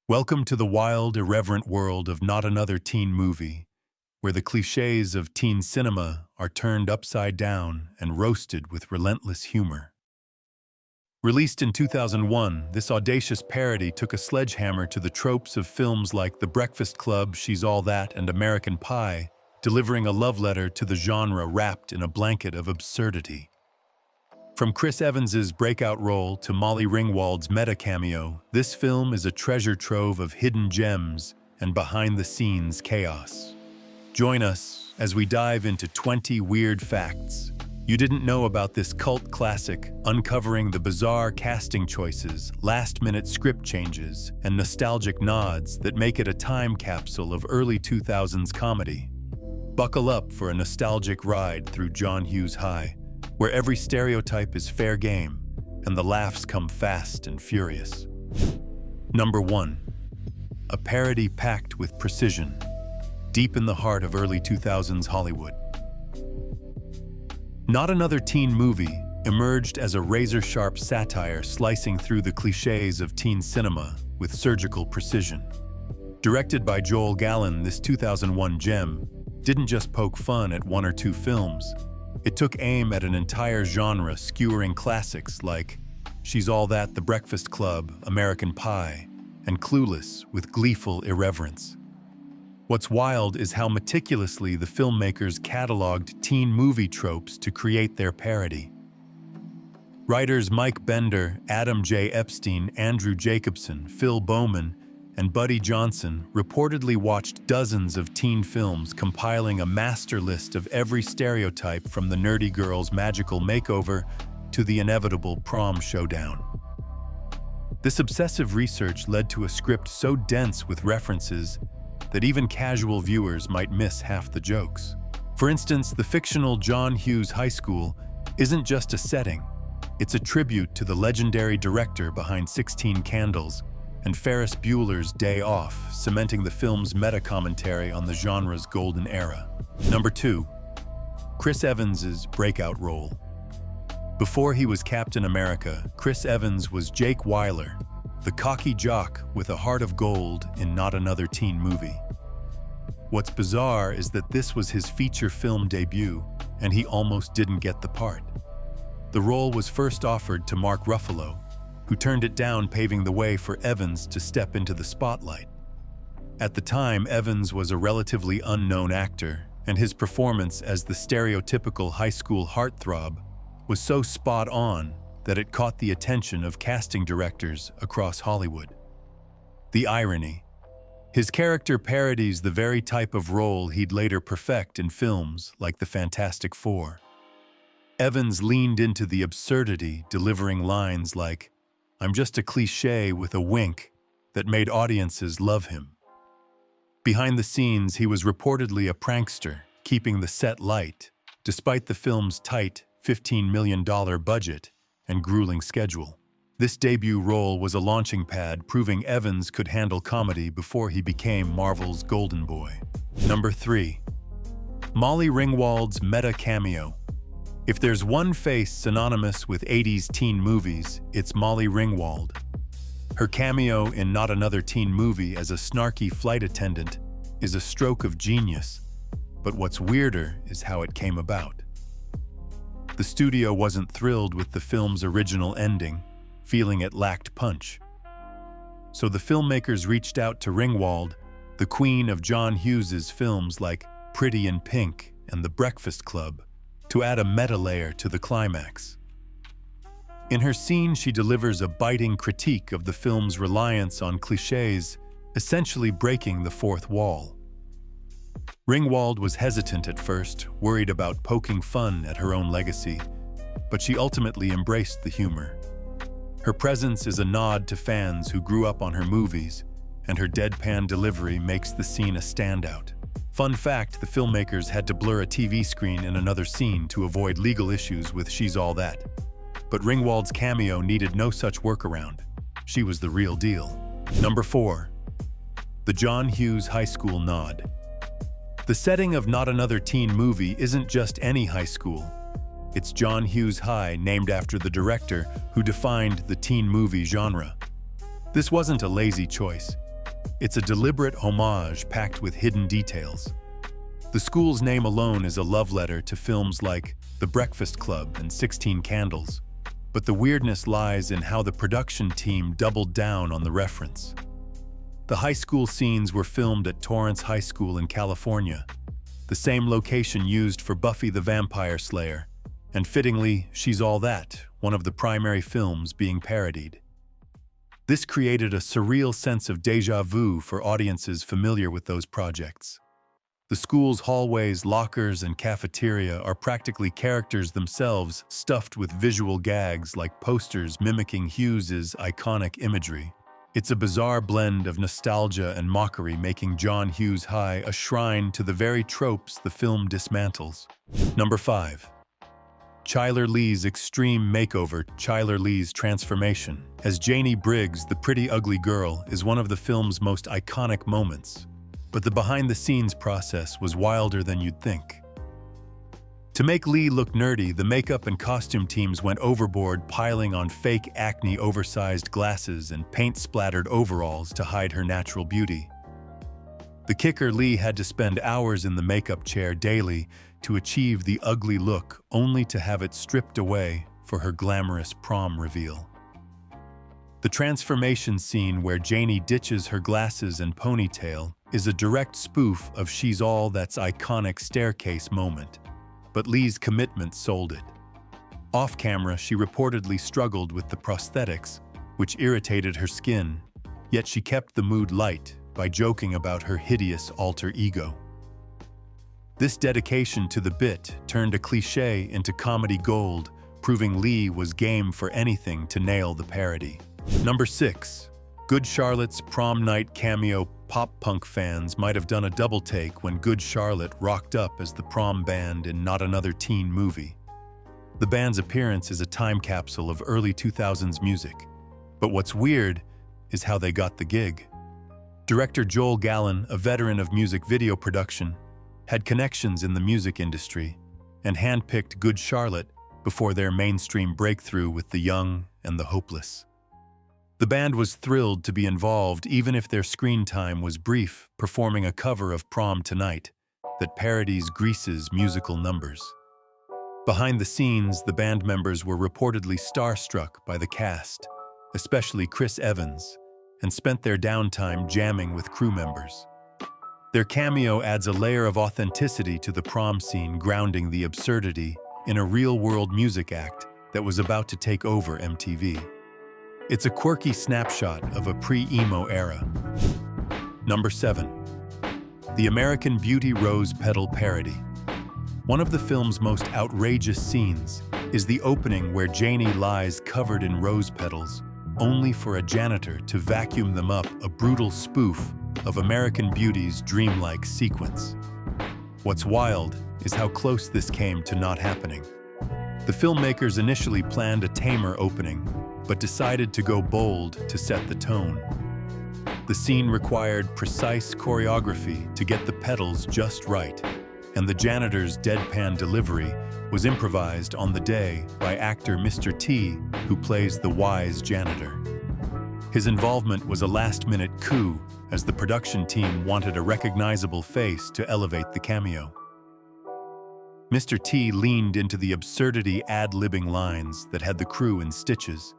Welcome to the wild, irreverent world of Not Another Teen Movie, where the clichés of teen cinema are turned upside down and roasted with relentless humor. Released in 2001, this audacious parody took a sledgehammer to the tropes of films like The Breakfast Club, She's All That, and American Pie, delivering a love letter to the genre wrapped in a blanket of absurdity. From Chris Evans's breakout role to Molly Ringwald's Meta Cameo, this film is a treasure trove of hidden gems and behind-the-scenes chaos. Join us as we dive into 20 weird facts you didn't know about this cult classic, uncovering the bizarre casting choices, last-minute script changes, and nostalgic nods that make it a time capsule of early 2000s comedy. Buckle up for a nostalgic ride through John Hughes High, where every stereotype is fair game and the laughs come fast and furious. Number 1. A parody packed with precision, deep in the heart of early 2000s Hollywood. Not Another Teen Movie emerged as a razor-sharp satire slicing through the clichés of teen cinema with surgical precision. Directed by Joel Gallen, this 2001 gem didn't just poke fun at one or two films. It took aim at an entire genre, skewering classics like She's All That, The Breakfast Club, American Pie, and Clueless with gleeful irreverence. What's wild is how meticulously the filmmakers cataloged teen movie tropes to create their parody. Writers Mike Bender, Adam J. Epstein, Andrew Jacobson, Phil Bowman, and Buddy Johnson reportedly watched dozens of teen films, compiling a master list of every stereotype from the nerdy girl's magical makeover to the inevitable prom showdown. This obsessive research led to a script so dense with references that even casual viewers might miss half the jokes. For instance, the fictional John Hughes High School isn't just a setting, it's a tribute to the legendary director behind 16 Candles and Ferris Bueller's Day Off, cementing the film's meta-commentary on the genre's golden era. Number 2. Chris Evans's breakout role. Before he was Captain America, Chris Evans was Jake Weiler, the cocky jock with a heart of gold in Not Another Teen Movie. What's bizarre is that this was his feature film debut, and he almost didn't get the part. The role was first offered to Mark Ruffalo, who turned it down, paving the way for Evans to step into the spotlight. At the time, Evans was a relatively unknown actor, and his performance as the stereotypical high school heartthrob was so spot on that it caught the attention of casting directors across Hollywood. The irony. His character parodies the very type of role he'd later perfect in films like The Fantastic Four. Evans leaned into the absurdity, delivering lines like, "I'm just a cliché with a wink," that made audiences love him. Behind the scenes, he was reportedly a prankster, keeping the set light, despite the film's tight $15 million budget and grueling schedule. This debut role was a launching pad, proving Evans could handle comedy before he became Marvel's golden boy. Number 3. Molly Ringwald's Meta Cameo. If there's one face synonymous with 80s teen movies, it's Molly Ringwald. Her cameo in Not Another Teen Movie as a snarky flight attendant is a stroke of genius, but what's weirder is how it came about. The studio wasn't thrilled with the film's original ending, feeling it lacked punch. So the filmmakers reached out to Ringwald, the queen of John Hughes's films like Pretty in Pink and The Breakfast Club, to add a meta layer to the climax. In her scene, she delivers a biting critique of the film's reliance on clichés, essentially breaking the fourth wall. Ringwald was hesitant at first, worried about poking fun at her own legacy, but she ultimately embraced the humor. Her presence is a nod to fans who grew up on her movies, and her deadpan delivery makes the scene a standout. Fun fact, the filmmakers had to blur a TV screen in another scene to avoid legal issues with She's All That. But Ringwald's cameo needed no such workaround. She was the real deal. Number 4. The John Hughes High School nod. The setting of Not Another Teen Movie isn't just any high school. It's John Hughes High, named after the director who defined the teen movie genre. This wasn't a lazy choice. It's a deliberate homage packed with hidden details. The school's name alone is a love letter to films like The Breakfast Club and 16 Candles, but the weirdness lies in how the production team doubled down on the reference. The high school scenes were filmed at Torrance High School in California, the same location used for Buffy the Vampire Slayer, and fittingly, She's All That, one of the primary films being parodied. This created a surreal sense of déjà vu for audiences familiar with those projects. The school's hallways, lockers, and cafeteria are practically characters themselves, stuffed with visual gags like posters mimicking Hughes's iconic imagery. It's a bizarre blend of nostalgia and mockery, making John Hughes High a shrine to the very tropes the film dismantles. Number 5. Chyler Lee's extreme makeover. Chyler Lee's transformation as Janie Briggs, the pretty ugly girl, is one of the film's most iconic moments. But the behind-the-scenes process was wilder than you'd think. To make Lee look nerdy, the makeup and costume teams went overboard, piling on fake acne oversized glasses and paint-splattered overalls to hide her natural beauty. The kicker, Lee had to spend hours in the makeup chair daily to achieve the ugly look, only to have it stripped away for her glamorous prom reveal. The transformation scene where Janie ditches her glasses and ponytail is a direct spoof of She's All That's iconic staircase moment, but Lee's commitment sold it. Off-camera, she reportedly struggled with the prosthetics, which irritated her skin, yet she kept the mood light by joking about her hideous alter ego. This dedication to the bit turned a cliché into comedy gold, proving Lee was game for anything to nail the parody. Number 6. Good Charlotte's prom night cameo. Pop-punk fans might have done a double take when Good Charlotte rocked up as the prom band in Not Another Teen Movie. The band's appearance is a time capsule of early 2000s music, but what's weird is how they got the gig. Director Joel Gallen, a veteran of music video production, had connections in the music industry and handpicked Good Charlotte before their mainstream breakthrough with The Young and the Hopeless. The band was thrilled to be involved, even if their screen time was brief, performing a cover of Prom Tonight that parodies Grease's musical numbers. Behind the scenes, the band members were reportedly starstruck by the cast, especially Chris Evans, and spent their downtime jamming with crew members. Their cameo adds a layer of authenticity to the prom scene, grounding the absurdity in a real-world music act that was about to take over MTV. It's a quirky snapshot of a pre-emo era. Number 7. The American Beauty Rose Petal parody. One of the film's most outrageous scenes is the opening where Janie lies covered in rose petals, only for a janitor to vacuum them up, a brutal spoof of American Beauty's dreamlike sequence. What's wild is how close this came to not happening. The filmmakers initially planned a tamer opening, but decided to go bold to set the tone. The scene required precise choreography to get the petals just right, and the janitor's deadpan delivery was improvised on the day by actor Mr. T, who plays the wise janitor. His involvement was a last-minute coup, as the production team wanted a recognizable face to elevate the cameo. Mr. T leaned into the absurdity ad-libbing lines that had the crew in stitches.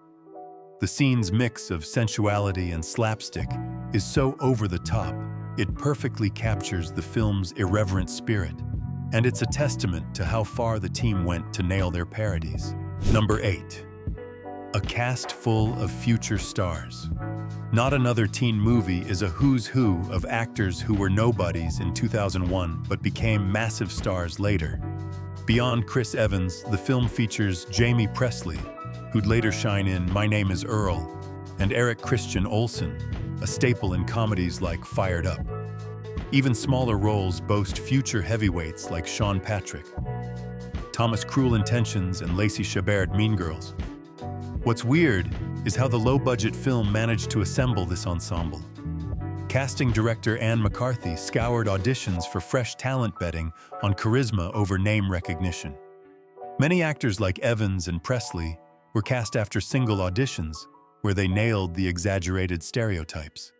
The scene's mix of sensuality and slapstick is so over-the-top, it perfectly captures the film's irreverent spirit, and it's a testament to how far the team went to nail their parodies. Number 8. A cast full of future stars. Not Another Teen Movie is a who's who of actors who were nobodies in 2001 but became massive stars later. Beyond Chris Evans, the film features Jamie Presley, who'd later shine in My Name is Earl, and Eric Christian Olsen, a staple in comedies like Fired Up. Even smaller roles boast future heavyweights like Sean Patrick, Thomas Cruel Intentions, and Lacey Chabert, Mean Girls. What's weird is how the low-budget film managed to assemble this ensemble. Casting director Anne McCarthy scoured auditions for fresh talent, betting on charisma over name recognition. Many actors like Evans and Presley were cast after single auditions, where they nailed the exaggerated stereotypes.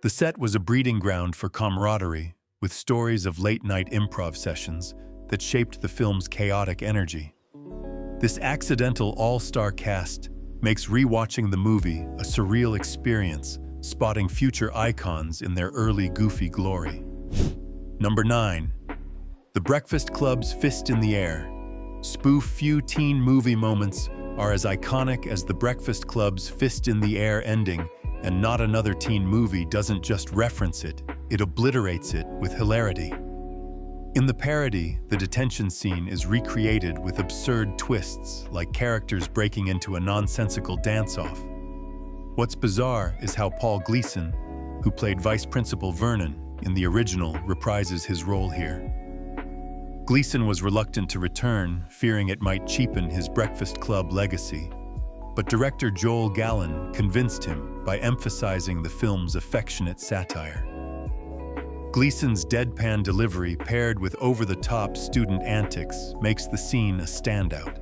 The set was a breeding ground for camaraderie, with stories of late-night improv sessions that shaped the film's chaotic energy. This accidental all-star cast makes rewatching the movie a surreal experience, spotting future icons in their early goofy glory. Number 9. The Breakfast Club's Fist in the Air. Spoof few teen movie moments are as iconic as The Breakfast Club's Fist in the Air ending, and not another teen movie doesn't just reference it, it obliterates it with hilarity. In the parody, the detention scene is recreated with absurd twists, like characters breaking into a nonsensical dance-off. What's bizarre is how Paul Gleason, who played Vice Principal Vernon in the original, reprises his role here. Gleason was reluctant to return, fearing it might cheapen his Breakfast Club legacy. But director Joel Gallen convinced him by emphasizing the film's affectionate satire. Gleason's deadpan delivery paired with over-the-top student antics makes the scene a standout.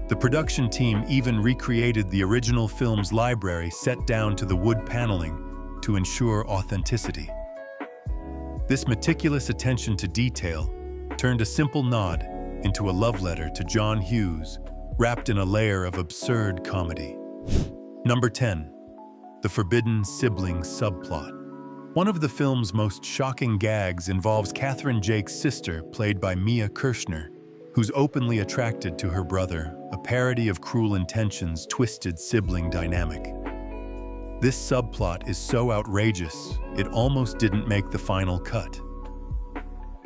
The production team even recreated the original film's library set down to the wood paneling to ensure authenticity. This meticulous attention to detail turned a simple nod into a love letter to John Hughes, wrapped in a layer of absurd comedy. Number 10. The Forbidden Sibling Subplot. One of the film's most shocking gags involves Catherine Jake's sister, played by Mia Kirshner, who's openly attracted to her brother, a parody of Cruel Intentions' twisted sibling dynamic. This subplot is so outrageous, it almost didn't make the final cut.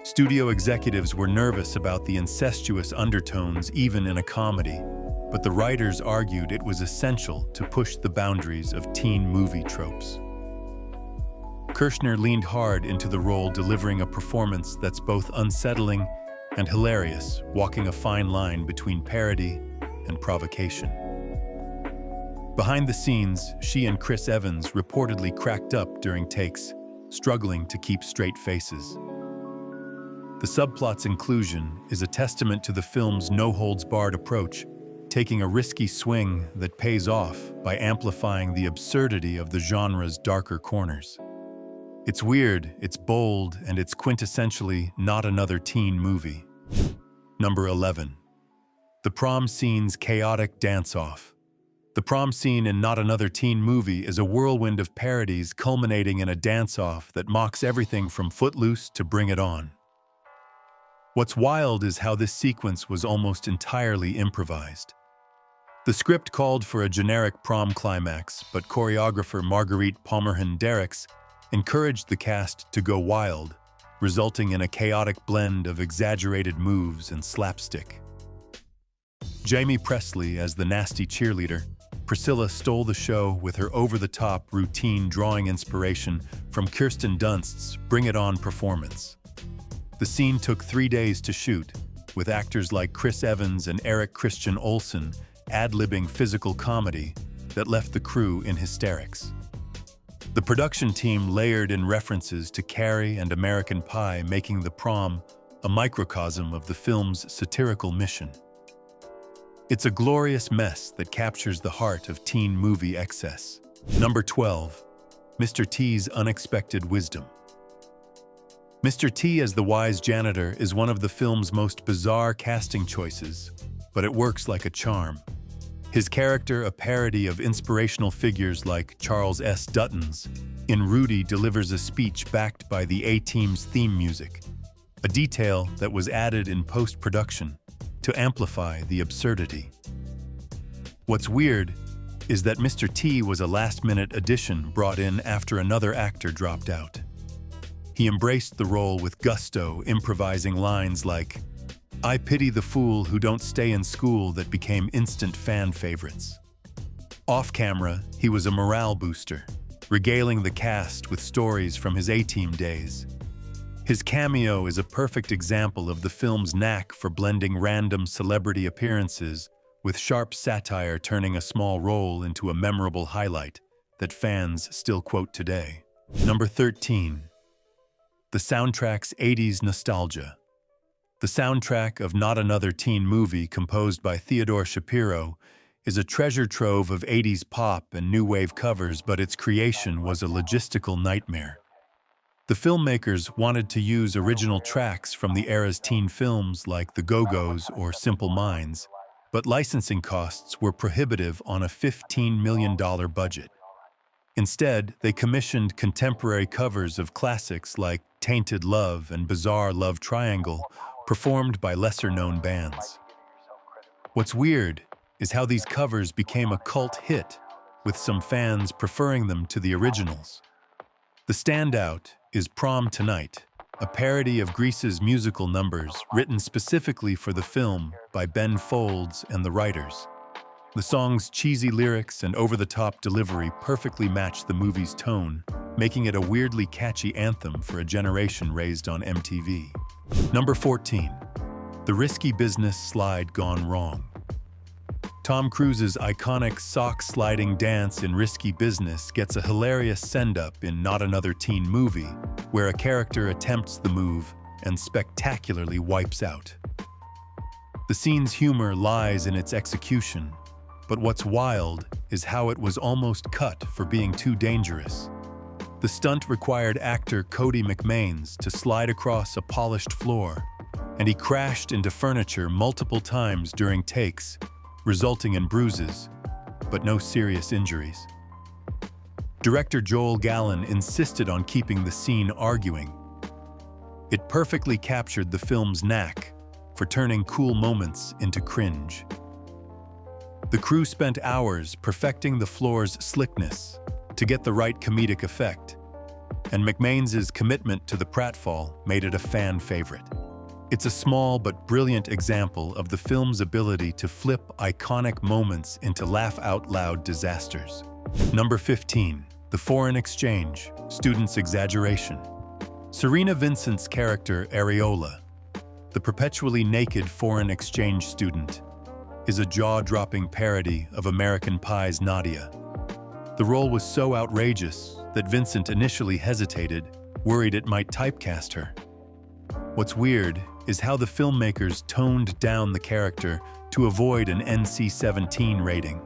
Studio executives were nervous about the incestuous undertones even in a comedy, but the writers argued it was essential to push the boundaries of teen movie tropes. Kirshner leaned hard into the role, delivering a performance that's both unsettling and hilarious, walking a fine line between parody and provocation. Behind the scenes, she and Chris Evans reportedly cracked up during takes, struggling to keep straight faces. The subplot's inclusion is a testament to the film's no-holds-barred approach, taking a risky swing that pays off by amplifying the absurdity of the genre's darker corners. It's weird, it's bold, and it's quintessentially not another teen movie. Number 11. The prom scene's chaotic dance-off. The prom scene in Not Another Teen Movie is a whirlwind of parodies culminating in a dance-off that mocks everything from Footloose to Bring It On. What's wild is how this sequence was almost entirely improvised. The script called for a generic prom climax, but choreographer Marguerite Pomerhan-Derricks encouraged the cast to go wild, resulting in a chaotic blend of exaggerated moves and slapstick. Jamie Presley as the nasty cheerleader, Priscilla stole the show with her over-the-top routine, drawing inspiration from Kirsten Dunst's Bring It On performance. The scene took 3 days to shoot, with actors like Chris Evans and Eric Christian Olsen ad-libbing physical comedy that left the crew in hysterics. The production team layered in references to Carrie and American Pie, making The Prom a microcosm of the film's satirical mission. It's a glorious mess that captures the heart of teen movie excess. Number 12. Mr. T's Unexpected Wisdom. Mr. T as the wise janitor is one of the film's most bizarre casting choices, but it works like a charm. His character, a parody of inspirational figures like Charles S. Dutton's, in Rudy delivers a speech backed by the A-Team's theme music, a detail that was added in post-production to amplify the absurdity. What's weird is that Mr. T was a last-minute addition brought in after another actor dropped out. He embraced the role with gusto, improvising lines like, "I pity the fool who don't stay in school," that became instant fan favorites. Off-camera, he was a morale booster, regaling the cast with stories from his A-Team days. His cameo is a perfect example of the film's knack for blending random celebrity appearances with sharp satire, turning a small role into a memorable highlight that fans still quote today. Number 13. The soundtrack's 80s nostalgia. The soundtrack of Not Another Teen Movie, composed by Theodore Shapiro, is a treasure trove of 80s pop and new wave covers, but its creation was a logistical nightmare. The filmmakers wanted to use original tracks from the era's teen films like The Go-Go's or Simple Minds, but licensing costs were prohibitive on a $15 million budget. Instead, they commissioned contemporary covers of classics like Tainted Love and Bizarre Love Triangle, performed by lesser-known bands. What's weird is how these covers became a cult hit, with some fans preferring them to the originals. The standout is Prom Tonight, a parody of Grease's musical numbers written specifically for the film by Ben Folds and the writers. The song's cheesy lyrics and over-the-top delivery perfectly match the movie's tone, making it a weirdly catchy anthem for a generation raised on MTV. Number 14. The Risky Business Slide Gone Wrong. Tom Cruise's iconic sock-sliding dance in Risky Business gets a hilarious send-up in Not Another Teen Movie, where a character attempts the move and spectacularly wipes out. The scene's humor lies in its execution, but what's wild is how it was almost cut for being too dangerous. The stunt required actor Cody McMains to slide across a polished floor, and he crashed into furniture multiple times during takes, resulting in bruises, but no serious injuries. Director Joel Gallen insisted on keeping the scene arguing. It perfectly captured the film's knack for turning cool moments into cringe. The crew spent hours perfecting the floor's slickness to get the right comedic effect, and McMains' commitment to the pratfall made it a fan favorite. It's a small but brilliant example of the film's ability to flip iconic moments into laugh-out-loud disasters. Number 15. The Foreign Exchange, Student's Exaggeration. Serena Vincent's character, Areola, the perpetually naked foreign exchange student, is a jaw-dropping parody of American Pie's Nadia. The role was so outrageous that Vincent initially hesitated, worried it might typecast her. What's weird is how the filmmakers toned down the character to avoid an NC-17 rating.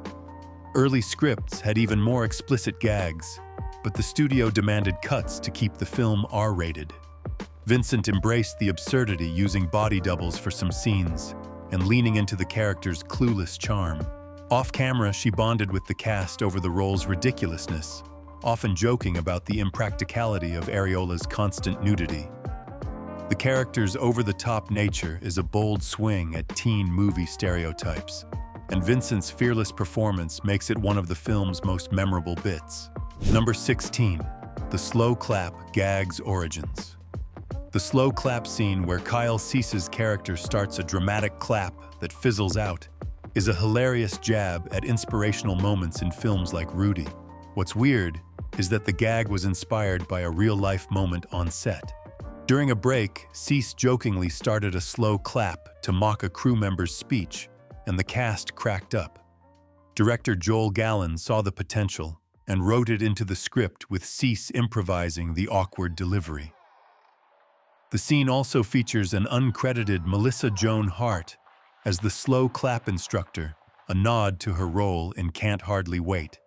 Early scripts had even more explicit gags, but the studio demanded cuts to keep the film R-rated. Vincent embraced the absurdity using body doubles for some scenes and leaning into the character's clueless charm. Off-camera, she bonded with the cast over the role's ridiculousness, often joking about the impracticality of Areola's constant nudity. The character's over-the-top nature is a bold swing at teen movie stereotypes, and Vincent's fearless performance makes it one of the film's most memorable bits. Number 16. The Slow Clap Gag's Origins. The slow clap scene where Kyle Cease's character starts a dramatic clap that fizzles out is a hilarious jab at inspirational moments in films like Rudy. What's weird is that the gag was inspired by a real-life moment on set. During a break, Cease jokingly started a slow clap to mock a crew member's speech, and the cast cracked up. Director Joel Gallen saw the potential and wrote it into the script with Cease improvising the awkward delivery. The scene also features an uncredited Melissa Joan Hart as the slow clap instructor, a nod to her role in Can't Hardly Wait.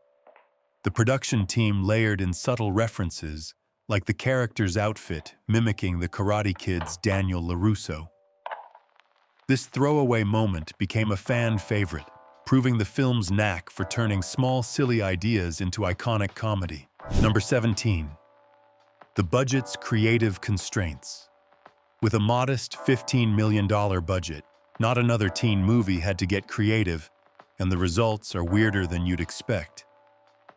The production team layered in subtle references, like the character's outfit mimicking the Karate Kid's Daniel LaRusso. This throwaway moment became a fan favorite, proving the film's knack for turning small, silly ideas into iconic comedy. Number 17. The budget's creative constraints. With a modest $15 million budget, Not Another Teen Movie had to get creative, and the results are weirder than you'd expect.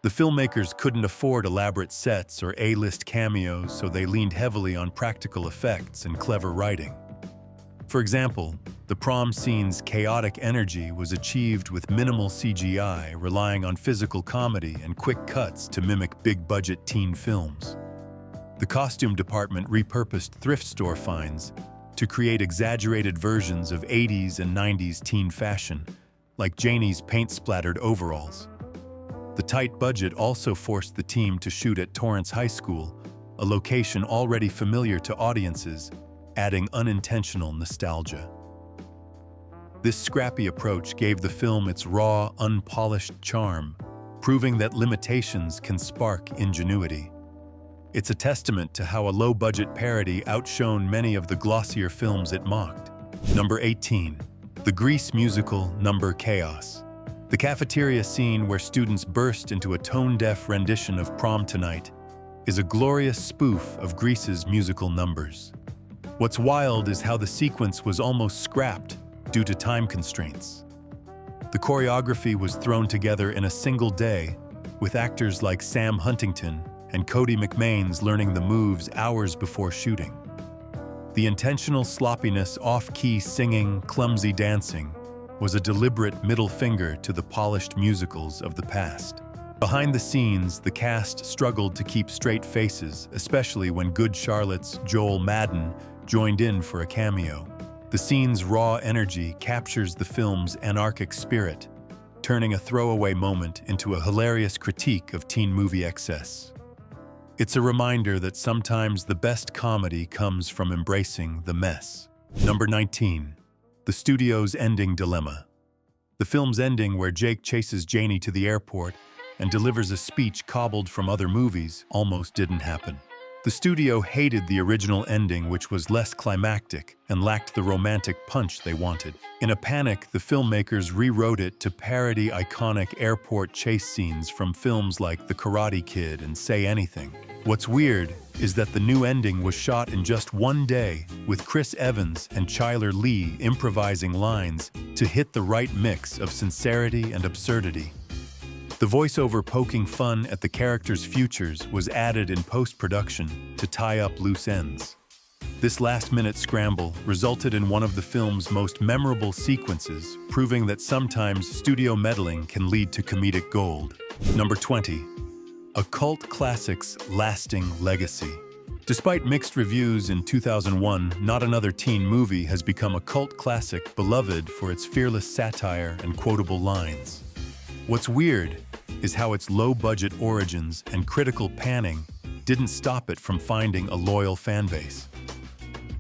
The filmmakers couldn't afford elaborate sets or A-list cameos, so they leaned heavily on practical effects and clever writing. For example, the prom scene's chaotic energy was achieved with minimal CGI, relying on physical comedy and quick cuts to mimic big-budget teen films. The costume department repurposed thrift store finds to create exaggerated versions of 80s and 90s teen fashion, like Janie's paint-splattered overalls. The tight budget also forced the team to shoot at Torrance High School, a location already familiar to audiences, adding unintentional nostalgia. This scrappy approach gave the film its raw, unpolished charm, proving that limitations can spark ingenuity. It's a testament to how a low-budget parody outshone many of the glossier films it mocked. Number 18. The Grease musical Number Chaos. The cafeteria scene where students burst into a tone-deaf rendition of Prom Tonight is a glorious spoof of Grease's musical numbers. What's wild is how the sequence was almost scrapped due to time constraints. The choreography was thrown together in a single day, with actors like Sam Huntington and Cody McMains learning the moves hours before shooting. The intentional sloppiness, off-key singing, clumsy dancing was a deliberate middle finger to the polished musicals of the past. Behind the scenes, the cast struggled to keep straight faces, especially when Good Charlotte's Joel Madden joined in for a cameo. The scene's raw energy captures the film's anarchic spirit, turning a throwaway moment into a hilarious critique of teen movie excess. It's a reminder that sometimes the best comedy comes from embracing the mess. Number 19. The studio's ending dilemma. The film's ending, where Jake chases Janie to the airport and delivers a speech cobbled from other movies, almost didn't happen. The studio hated the original ending, which was less climactic and lacked the romantic punch they wanted. In a panic, the filmmakers rewrote it to parody iconic airport chase scenes from films like The Karate Kid and Say Anything. What's weird is that the new ending was shot in just one day, with Chris Evans and Chyler Lee improvising lines to hit the right mix of sincerity and absurdity. The voiceover poking fun at the characters' futures was added in post-production to tie up loose ends. This last-minute scramble resulted in one of the film's most memorable sequences, proving that sometimes studio meddling can lead to comedic gold. Number 20. A cult classic's lasting legacy. Despite mixed reviews in 2001, Not Another Teen Movie has become a cult classic beloved for its fearless satire and quotable lines. What's weird is how its low-budget origins and critical panning didn't stop it from finding a loyal fanbase.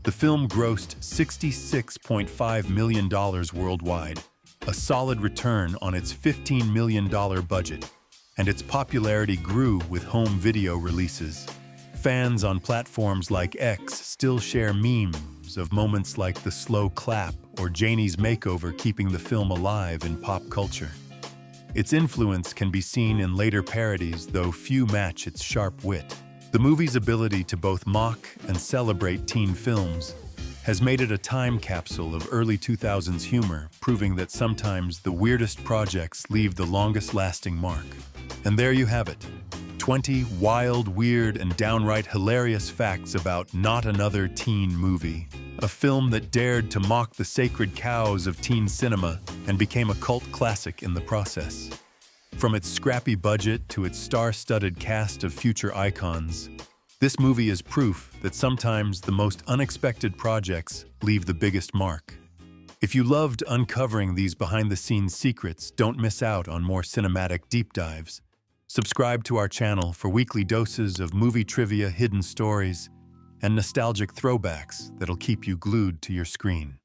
The film grossed $66.5 million worldwide, a solid return on its $15 million budget, and its popularity grew with home video releases. Fans on platforms like X still share memes of moments like the slow clap or Janie's makeover, keeping the film alive in pop culture. Its influence can be seen in later parodies, though few match its sharp wit. The movie's ability to both mock and celebrate teen films has made it a time capsule of early 2000s humor, proving that sometimes the weirdest projects leave the longest-lasting mark. And there you have it. 20 wild, weird, and downright hilarious facts about Not Another Teen Movie, a film that dared to mock the sacred cows of teen cinema and became a cult classic in the process. From its scrappy budget to its star-studded cast of future icons, this movie is proof that sometimes the most unexpected projects leave the biggest mark. If you loved uncovering these behind-the-scenes secrets, don't miss out on more cinematic deep dives. Subscribe to our channel for weekly doses of movie trivia, hidden stories, and nostalgic throwbacks that'll keep you glued to your screen.